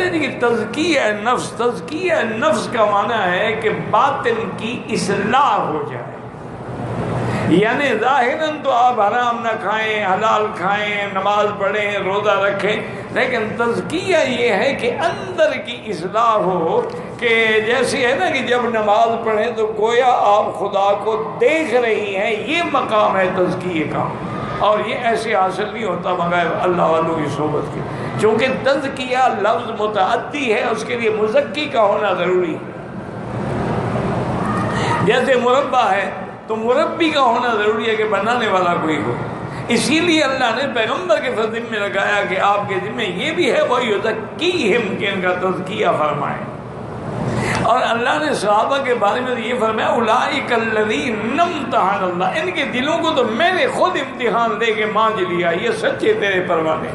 کہتے ہیں کہ تزکیہ نفس کا معنی ہے کہ باطن کی اصلاح ہو جائے. یعنی ظاہراً تو آپ حرام نہ کھائیں، حلال کھائیں، نماز پڑھیں، روزہ رکھیں، لیکن تزکیہ یہ ہے کہ اندر کی اصلاح ہو. کہ جیسی ہے نا کہ جب نماز پڑھیں تو گویا آپ خدا کو دیکھ رہی ہیں، یہ مقام ہے تزکیے کا. اور یہ ایسے حاصل نہیں ہوتا مگر اللہ والوں کی صحبت کی. چونکہ تزکیہ لفظ متعدی ہے، اس کے لیے مزکی کا ہونا ضروری ہے. جیسے مربع ہے تو مربی کا ہونا ضروری ہے کہ بنانے والا کوئی ہو. اسی لیے اللہ نے پیغمبر کے ذمے میں لگایا کہ آپ کے ذمے یہ بھی ہے وَيُزَكِّيهِمْ کہ ان کا تزکیہ فرمائیں. اور اللہ نے صحابہ کے بارے میں یہ فرمایا اولئک الذین امتحن اللہ، ان کے دلوں کو تو میں نے خود امتحان دے کے مانج لیا، یہ سچے تیرے پروانے.